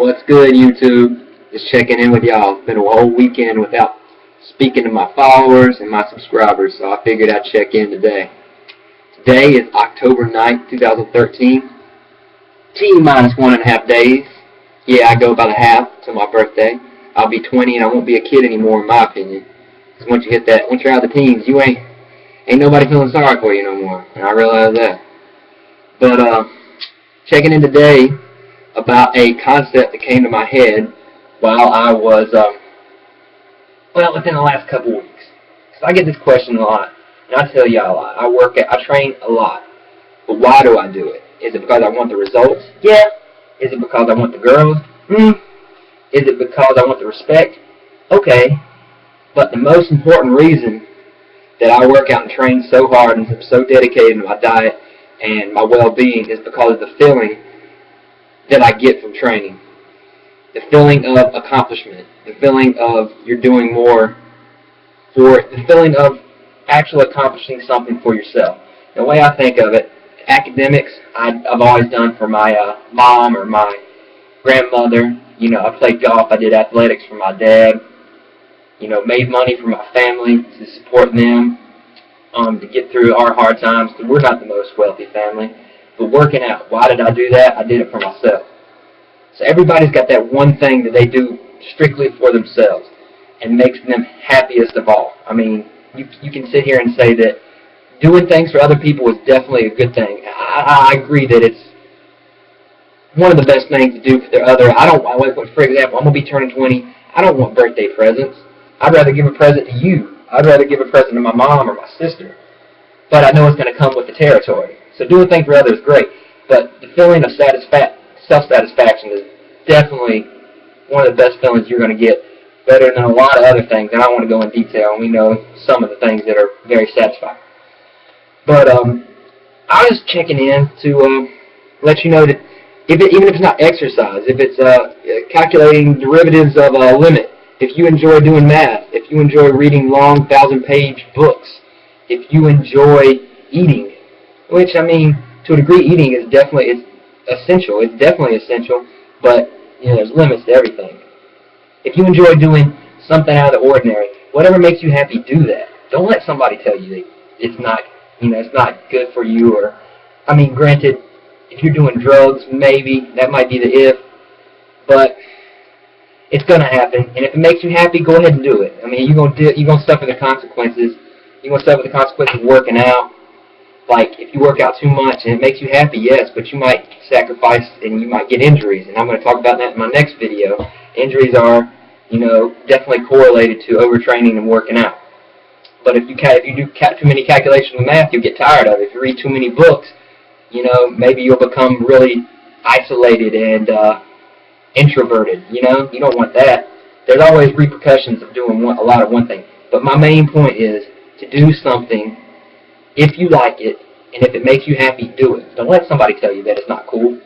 What's good, YouTube? Just checking in with y'all. It's been a whole weekend without speaking to my followers and my subscribers, so I figured I'd check in today. Today is October 9th, 2013. T-minus 1.5 days. Yeah, I go by the half to my birthday. I'll be 20 and I won't be a kid anymore, in my opinion. Because once you're out of the teens, you ain't nobody feeling sorry for you no more. And I realize that. But, checking in today about a concept that came to my head while I was, within the last couple weeks. So I get this question a lot, and I tell y'all a lot. I train a lot. But why do I do it? Is it because I want the results? Yeah. Is it because I want the girls? Is it because I want the respect? Okay. But the most important reason that I work out and train so hard and am so dedicated to my diet and my well-being is because of the feeling that I get from training. The feeling of accomplishment. The feeling of you're doing more for it. The feeling of actually accomplishing something for yourself. The way I think of it, academics, I've always done for my mom or my grandmother. You know, I played golf. I did athletics for my dad. You know, made money for my family to support them, to get through our hard times. We're not the most wealthy family. But working out, why did I do that? I did it for myself. So everybody's got that one thing that they do strictly for themselves and makes them happiest of all. I mean, you can sit here and say that doing things for other people is definitely a good thing. I agree that it's one of the best things to do for the other. For example, I'm going to be turning 20. I don't want birthday presents. I'd rather give a present to you. I'd rather give a present to my mom or my sister. But I know it's going to come with the territory. So doing things for others is great. But the feeling of self-satisfaction is definitely one of the best feelings you're going to get, better than a lot of other things. And I don't want to go in detail. We know some of the things that are very satisfying. But I was checking in to let you know that even if it's not exercise, if it's calculating derivatives of a limit, if you enjoy doing math, if you enjoy reading long 1,000-page books, if you enjoy eating, which, I mean, to a degree, eating is definitely essential. It's definitely essential, but you know, there's limits to everything. If you enjoy doing something out of the ordinary, whatever makes you happy, do that. Don't let somebody tell you that it's not, it's not good for you. Or, I mean, granted, if you're doing drugs, maybe that might be the if, but it's gonna happen. And if it makes you happy, go ahead and do it. I mean, you're gonna suffer the consequences. You're gonna suffer the consequences of working out. Like, if you work out too much and it makes you happy, yes, but you might sacrifice and you might get injuries. And I'm going to talk about that in my next video. Injuries are, definitely correlated to overtraining and working out. But if you do too many calculations with math, you'll get tired of it. If you read too many books, maybe you'll become really isolated and introverted. You don't want that. There's always repercussions of doing a lot of one thing. But my main point is to do something if you like it, and if it makes you happy, do it. Don't let somebody tell you that it's not cool.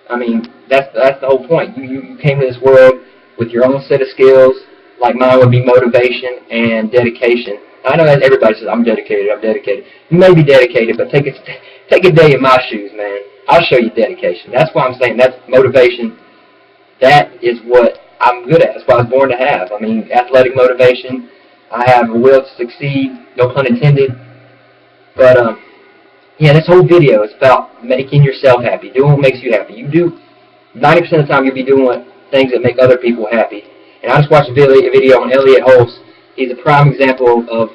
I mean, that's the whole point. You came to this world with your own set of skills. Like mine would be motivation and dedication. I know that everybody says, I'm dedicated. You may be dedicated, but take a day in my shoes, man. I'll show you dedication. That's why I'm saying that's motivation. That is what I'm good at. That's what I was born to have. I mean, athletic motivation. I have a will to succeed, no pun intended. But, yeah, this whole video is about making yourself happy, doing what makes you happy. 90% of the time you'll be doing things that make other people happy. And I just watched a video on Elliot Holst. He's a prime example of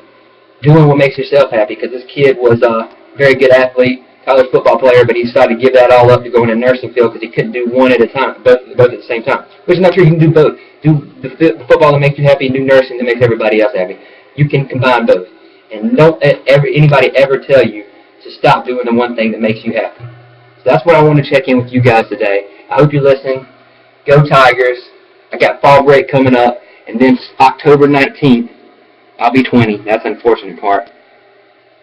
doing what makes yourself happy, because this kid was a very good athlete, college football player, but he decided to give that all up to go in the nursing field because he couldn't do one at a time, both at the same time. Which is not true. You can do both. Do the football that makes you happy and do nursing that makes everybody else happy. You can combine both. And don't anybody ever tell you to stop doing the one thing that makes you happy. So that's what I want to check in with you guys today. I hope you listen. Go Tigers. I got fall break coming up. And then October 19th, I'll be 20. That's the unfortunate part.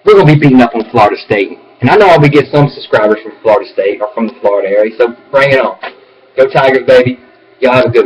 We're going to be beating up on Florida State. And I know I'll be getting some subscribers from Florida State or from the Florida area. So bring it on. Go Tigers, baby. Y'all have a good one.